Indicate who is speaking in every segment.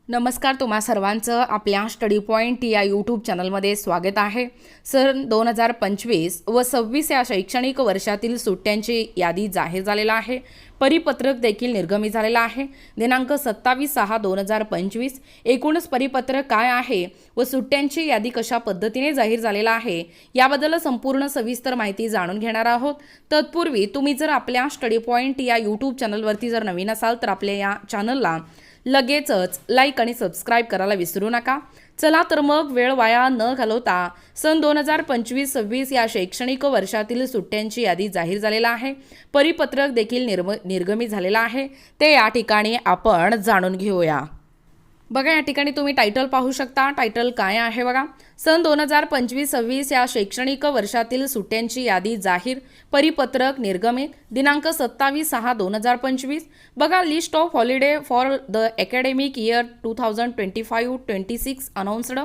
Speaker 1: नमस्कार, तुम्हा सर्वांचं आपल्या स्टडी पॉईंट या यूट्यूब चॅनलमध्ये स्वागत आहे. सन 2025 व 26 या शैक्षणिक वर्षातील सुट्ट्यांची यादी जाहीर झालेला आहे. परिपत्रक देखील निर्गमित झालेला आहे. दिनांक 27/6/2025 एकूणच परिपत्रक काय आहे व सुट्ट्यांची यादी कशा पद्धतीने जाहीर झालेला आहे याबद्दल संपूर्ण सविस्तर माहिती जाणून घेणार आहोत. तत्पूर्वी तुम्ही जर आपल्या स्टडी पॉईंट या यूट्यूब चॅनलवरती जर नवीन असाल तर आपल्या या चॅनलला लगेचच लाईक आणि सबस्क्राईब करायला विसरू नका. चला तर मग वेळ वाया न घालवता सन 2025-26 या शैक्षणिक वर्षातील सुट्ट्यांची यादी जाहीर झालेला आहे. परिपत्रक देखील निर्गमित झालेला आहे. ते या ठिकाणी आपण जाणून घेऊया. बघा, या ठिकाणी तुम्ही टायटल पाहू शकता. टायटल काय आहे बघा, सन 2025-26 या शैक्षणिक वर्षातील सुट्ट्यांची यादी जाहीर, परिपत्रक निर्गमित, दिनांक 27/6/2025. बघा, list of holiday for the academic year 2025-26 announced.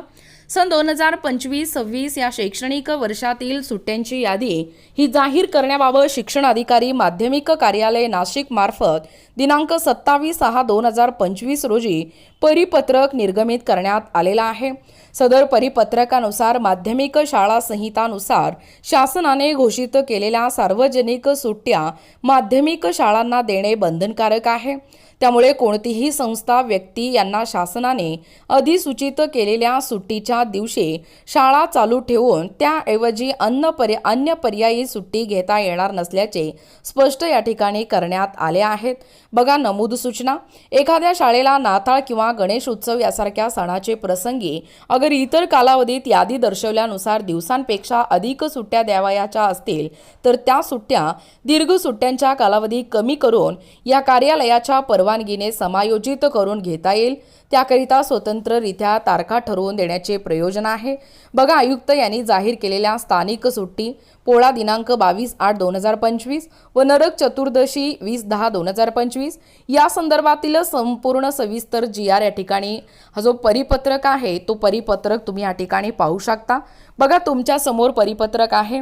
Speaker 1: सन 2025-26 या शैक्षणिक वर्षातील सुट्ट्यांची यादी ही जाहीर करण्याबाबत शिक्षण अधिकारी माध्यमिक कार्यालय नाशिक मार्फत दिनांक 27/6/2025 रोजी परिपत्रक निर्गमित करण्यात आलेला आहे. सदर परिपत्रकानुसार माध्यमिक शाळा संहितानुसार शासनाने घोषित केलेल्या सार्वजनिक सुट्ट्या माध्यमिक शाळांना देणे बंधनकारक आहे. त्यामुळे कोणतीही संस्था व्यक्ती यांना शासनाने अधिसूचित केलेल्या सुट्टीच्या दिवशी शाळा चालू ठेवून त्याऐवजी अन्य पर्यायी सुट्टी घेता येणार नसल्याचे स्पष्ट या ठिकाणी करण्यात आले आहेत. बघा, नमूद सूचना. एखाद्या शाळेला नाताळ किंवा गणेश उत्सव यासारख्या सणाचे प्रसंगी अगर इतर कालावधीत यादी दर्शवल्यानुसार दिवसांपेक्षा अधिक सुट्ट्या द्यावयाच्या असतील तर त्या सुट्ट्या दीर्घ सुट्ट्यांच्या कालावधी कमी करून या कार्यालयाच्या परवानगीने समायोजित करून घेता येईल. त्याकरिता स्वतंत्ररित्या तारखा ठरवून देण्याचे प्रयोजन आहे. बघा, आयुक्त यांनी जाहीर केलेल्या स्थानिक सुट्टी पोळा दिनांक 22/8/2025 व नरक चतुर्दशी 20/10/2025 या संदर्भातील संपूर्ण सविस्तर GR या ठिकाणी हा जो परिपत्रक आहे तो परिपत्रक तुम्ही या ठिकाणी पाहू शकता. बघा, तुमच्या समोर परिपत्रक आहे.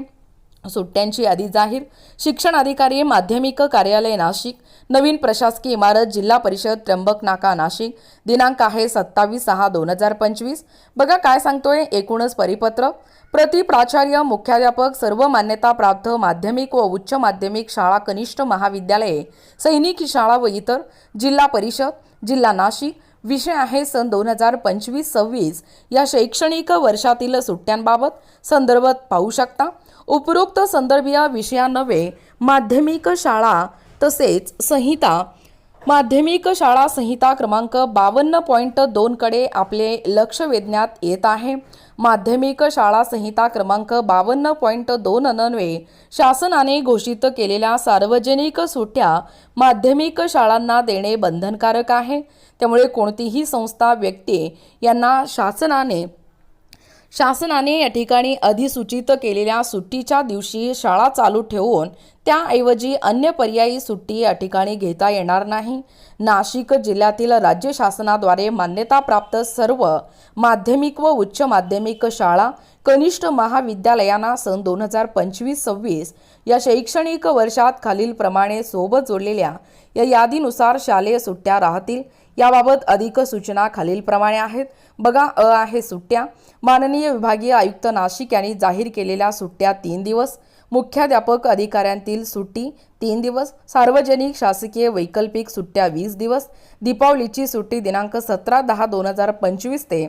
Speaker 1: सुट्ट्यांची यादी जाहीर, शिक्षण अधिकारी माध्यमिक कार्यालय नाशिक, नवीन प्रशासकीय इमारत, जिल्हा परिषद, त्र्यंबक नाका, नाशिक. दिनांक आहे 27/6/2025. बघा काय सांगतोय एकूणच परिपत्रक. प्रति प्राचार्य, मुख्याध्यापक, सर्व मान्यता प्राप्त माध्यमिक व उच्च माध्यमिक शाळा, कनिष्ठ महाविद्यालये, सैनिक शाळा व इतर, जिल्हा परिषद, जिल्हा नाशिक. विषय आहे सन 2025-26 या शैक्षणिक वर्षातील सुट्ट्यांबाबत संदर्भ पाहू शकता. उपरोक्त संदर्भीय विषयान्वये माध्यमिक शाळा तसेच संहिता माध्यमिक शाळा संहिता क्रमांक 52.2 कडे आपले लक्ष वेधण्यात येत आहे. माध्यमिक शाळा संहिता क्रमांक 52.2 अन्वये शासनाने घोषित केलेल्या सार्वजनिक सुट्ट्या माध्यमिक शाळांना देणे बंधनकारक आहे. त्यामुळे कोणतीही संस्था व्यक्ती यांना शासनाने या ठिकाणी अधिसूचित केलेल्या सुट्टीच्या दिवशी शाळा चालू ठेवून त्याऐवजी अन्य पर्यायी सुट्टी या ठिकाणी घेता येणार नाही. नाशिक जिल्ह्यातील राज्य शासनाद्वारे मान्यताप्राप्त सर्व माध्यमिक व उच्च माध्यमिक शाळा, कनिष्ठ महाविद्यालयांना सन 2025-26 या शैक्षणिक वर्षात खालीलप्रमाणे सोबत जोडलेल्या या यादीनुसार शालेय सुट्ट्या राहतील. याबाबत अधिक सूचना खालीलप्रमाणे आहेत. बघा, आहे सुट्ट्या. माननीय विभागीय आयुक्त नाशिक यांनी जाहीर केलेल्या सुट्ट्या 3 दिवस, मुख्याध्यापक अधिकाऱ्यांतील सुट्टी 3 दिवस, सार्वजनिक शासकीय वैकल्पिक सुट्ट्या 20 दिवस, दीपावलीची सुट्टी दिनांक 17/10/2025 ते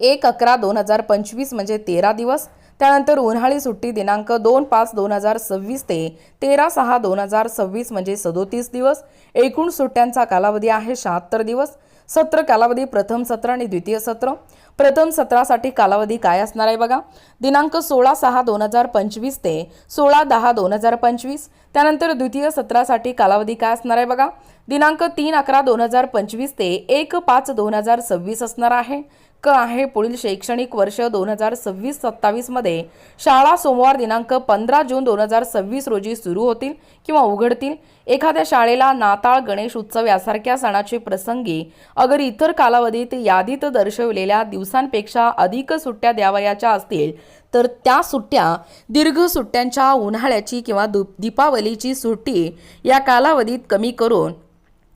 Speaker 1: 1/11/2025 म्हणजे 13 दिवस. त्यानंतर उन्हाळी सुट्टी दिनांक 2/5/2026 ते 13/6/2026 म्हणजे 37 दिवस. एकूण सुट्ट्यांचा कालावधी आहे 76 दिवस. सत्र कालावधी प्रथम सत्र आणि द्वितीय सत्र. प्रथम सत्रासाठी कालावधी काय असणार आहे बघा, दिनांक 16/6/2025 ते 16/10/2025. त्यानंतर द्वितीय सत्रासाठी कालावधी काय असणार आहे बघा, दिनांक 3/11/2025 ते 1/5/2026 असणार आहे. आहे पुढील शैक्षणिक वर्ष 2026-27 मध्ये शाळा सोमवार दिनांक 15 जून 2026 रोजी सुरू होतील किंवा उघडतील. एखाद्या शाळेला नाताळ, गणेश उत्सव यासारख्या सणाचे प्रसंगी अगर इतर कालावधीत यादीत दर्शवलेल्या दिवसांपेक्षा अधिक सुट्ट्या द्यावयाच्या असतील तर त्या सुट्ट्या दीर्घ सुट्ट्यांच्या उन्हाळ्याची किंवा दीपावलीची सुट्टी या कालावधीत कमी करून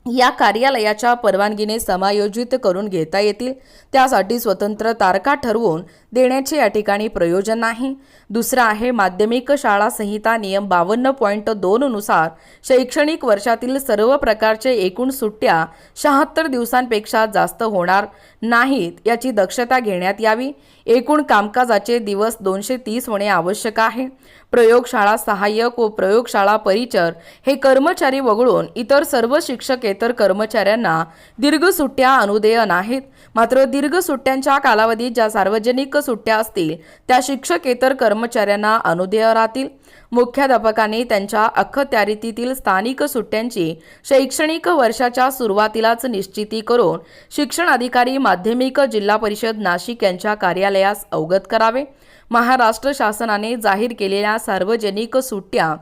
Speaker 1: या कार्यालयाच्या परवानगीने समायोजित करून घेता येतील। त्यासाठी स्वतंत्र तारखा ठरवून देण्याचे या ठिकाणी प्रयोजन नाही। दुसरा आहे माध्यमिक शाळा संहिता नियम 52.2 नुसार शैक्षणिक वर्षातील सर्व प्रकारचे एकूण सुट्ट्या 76 दिवसांपेक्षा जास्त होणार नाहीत याची दक्षता घेण्यात यावी। एकूण कामकाजाचे दिवस 230 होणे आवश्यक आहे। प्रयोगशाळा सहाय्यक व प्रयोगशाळा परिचर हे कर्मचारी वगळून इतर सर्व शिक्षकेतर कर्मचाऱ्यांना दीर्घ सुट्ट्या अनुदेय नाहीत। मात्र दीर्घ सुट्ट्यांच्या कालावधीत ज्या सार्वजनिक सुट्ट्या असतील त्या शिक्षकेतर कर्मचाऱ्यांना अनुदेय राहतील। मुख्याध्यापकांनी त्यांच्या अखत्यारीतील स्थानिक सुट्ट्यांची शैक्षणिक वर्षाच्या सुरुवातीलाच निश्चिती करून शिक्षण अधिकारी माध्यमिक जिल्हा परिषद नाशिक यांच्या कार्यालयास अवगत करावे। महाराष्ट्र शासनाने जाहीर केलेल्या सार्वजनिक सुट्ट्या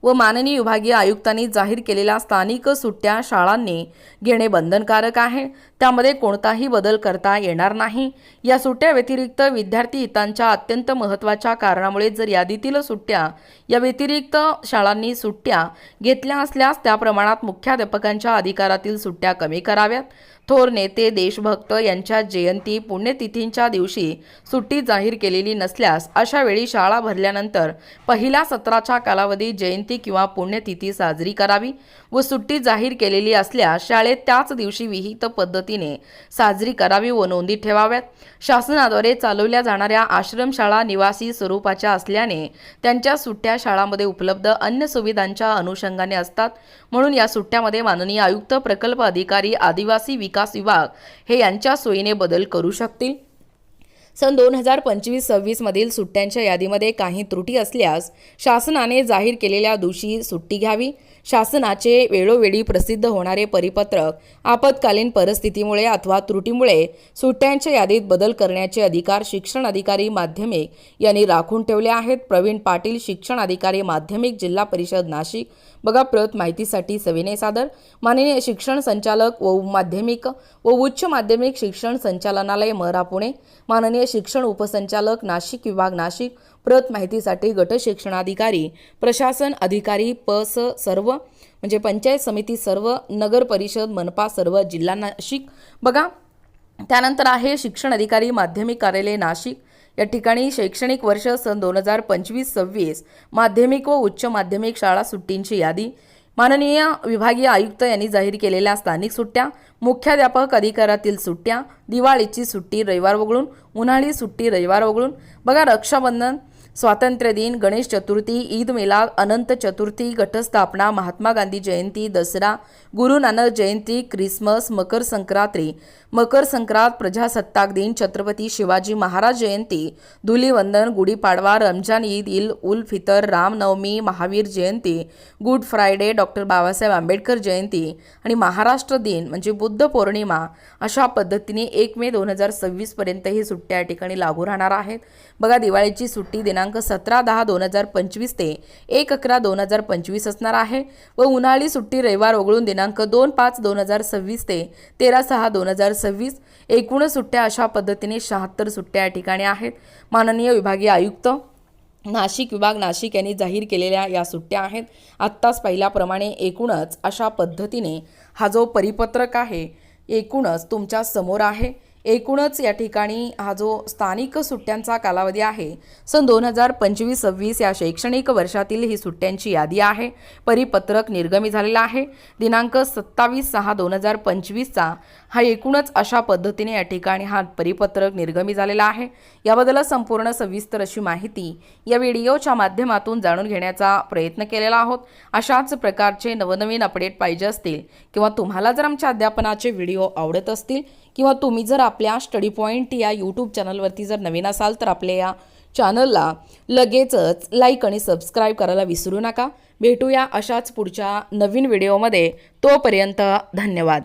Speaker 1: व माननीय विभागीय आयुक्तांनी जाहीर केलेल्या स्थानिक सुट्ट्या शाळांनी घेणे बंधनकारक आहे। त्यामध्ये कोणताही बदल करता येणार नाही। या सुट्ट्या व्यतिरिक्त विद्यार्थी हितांच्या अत्यंत महत्त्वाच्या कारणामुळे जर यादीतील सुट्ट्या या व्यतिरिक्त शाळांनी सुट्ट्या घेतल्या असल्यास त्या प्रमाणात मुख्याध्यापकांच्या अधिकारातील सुट्ट्या कमी कराव्यात। थोर नेते देशभक्त यांच्या जयंती पुण्यतिथींच्या दिवशी सुट्टी जाहीर केलेली नसल्यास अशा वेळी शाळा भरल्यानंतर पहिल्या सत्राच्या कालावधीत जयंती किंवा पुण्यतिथी साजरी करावी व सुट्टी जाहीर केलेली असल्यास शाळेत त्याच दिवशी विहित पद्धतीने साजरी करावी व नोंदी ठेवाव्यात। शासनाद्वारे चालवल्या जाणाऱ्या आश्रमशाळा निवासी स्वरूपाच्या असल्याने त्यांच्या सुट्ट्या शाळांमध्ये उपलब्ध अन्य सुविधांच्या अनुषंगाने असतात। म्हणून या सुट्ट्यामध्ये माननीय आयुक्त प्रकल्प अधिकारी आदिवासी विकास विभाग हे यांच्या सोयीने बदल करू शकतील। सन 2025-26 मधील सुट्ट्यांच्या यादीमध्ये काही त्रुटी असल्यास शासनाने जाहीर केलेल्या दिवशी सुट्टी घ्यावी। शासनाचे वेळोवेळी प्रसिद्ध होणारे परिपत्रक आपत्कालीन परिस्थितीमुळे अथवा त्रुटीमुळे सुट्ट्यांच्या यादीत बदल करण्याचे अधिकार शिक्षण अधिकारी माध्यमिक यांनी राखून ठेवले आहेत। प्रवीण पाटील, शिक्षण अधिकारी माध्यमिक, जिल्हा परिषद नाशिक। बघा, प्रत माहितीसाठी सविनय सादर माननीय शिक्षण संचालक व माध्यमिक व उच्च माध्यमिक शिक्षण संचालनालय मरा पुणे, माननीय शिक्षण उपसंचालक नाशिक विभाग नाशिक। प्रत माहितीसाठी गट शिक्षणाधिकारी प्रशासन अधिकारी पस सर्व म्हणजे पंचायत समिती सर्व, नगर परिषद मनपा सर्व, जिल्हा नाशिक। बघा, त्यानंतर आहे शिक्षण अधिकारी माध्यमिक कार्यालय नाशिक। या ठिकाणी शैक्षणिक वर्ष सन 2025-26 माध्यमिक व उच्च माध्यमिक शाळा सुट्टींची यादी माननीय विभागीय आयुक्त यांनी जाहीर केलेल्या स्थानिक सुट्ट्या, मुख्याध्यापक अधिकारातील सुट्ट्या, दिवाळीची सुट्टी रविवार वगळून, उन्हाळी सुट्टी रविवार वगळून। बघा, रक्षाबंधन, स्वातंत्र्य दिन, गणेश चतुर्थी, ईद मिलाद, अनंत चतुर्थी, घटस्थापना, महात्मा गांधी जयंती, दसरा, गुरु नानक जयंती, ख्रिसमस, मकर संक्रांत, प्रजासत्ताक दिन, Chhatrapati Shivaji Maharaj Jayanti, Dhulivandan, Gudi Padwa, Ramzan Eid, ul Fitr, Ram Navami, Mahavir Jayanti, good Friday, doctor Babasaheb Ambedkar Jayanti आणि महाराष्ट्र दिन म्हणजे बुद्ध पौर्णिमा अशा पद्धतीने 1 मे 2026 पर्यंत ही सुट्ट्या या ठिकाणी लागू राहणार आहेत। बघा, दिवाळीची सुट्टी दिनांक 17/10/2025 ते 1/11/2025 असणार आहे व उन्हाळी सुट्टी रविवार वगळून दिनांक 2/5/2026 ते 13/6/2026। एकूण सुट्ट्या अशा पद्धतीने 76 सुट्ट्या या ठिकाणी आहेत। माननीय विभागीय आयुक्त नाशिक विभाग नाशिक यांनी जाहीर केलेल्या या सुट्ट्या आहेत। आत्ताच पाहिल्याप्रमाणे एकूणच अशा पद्धतीने हा जो परिपत्रक आहे एकूणच तुमच्या समोर आहे। एकूणच या ठिकाणी हा जो स्थानिक सुट्ट्यांचा कालावधी आहे सन 2025-26 या शैक्षणिक वर्षातील ही सुट्ट्यांची यादी आहे। परिपत्रक निर्गमित झालेला आहे दिनांक 27/6/2025 हा एकूणच अशा पद्धतीने या ठिकाणी हा परिपत्रक निर्गमित झालेला आहे। याबद्दल संपूर्ण सविस्तर अशी माहिती या व्हिडिओच्या माध्यमातून जाणून घेण्याचा प्रयत्न केलेला आहोत। अशाच प्रकारचे नवनवीन अपडेट पाहिजे असतील किंवा तुम्हाला जर आमच्या अध्यापनाचे व्हिडिओ आवडत असतील किंवा तुम्ही जर आपल्या स्टडी पॉइंट या यूट्यूब चॅनलवरती जर नवीन असाल तर आपल्या या चॅनलला लगेचच लाईक आणि सबस्क्राईब करायला विसरू नका। भेटूया अशाच पुढच्या नवीन व्हिडिओमध्ये, तोपर्यंत धन्यवाद।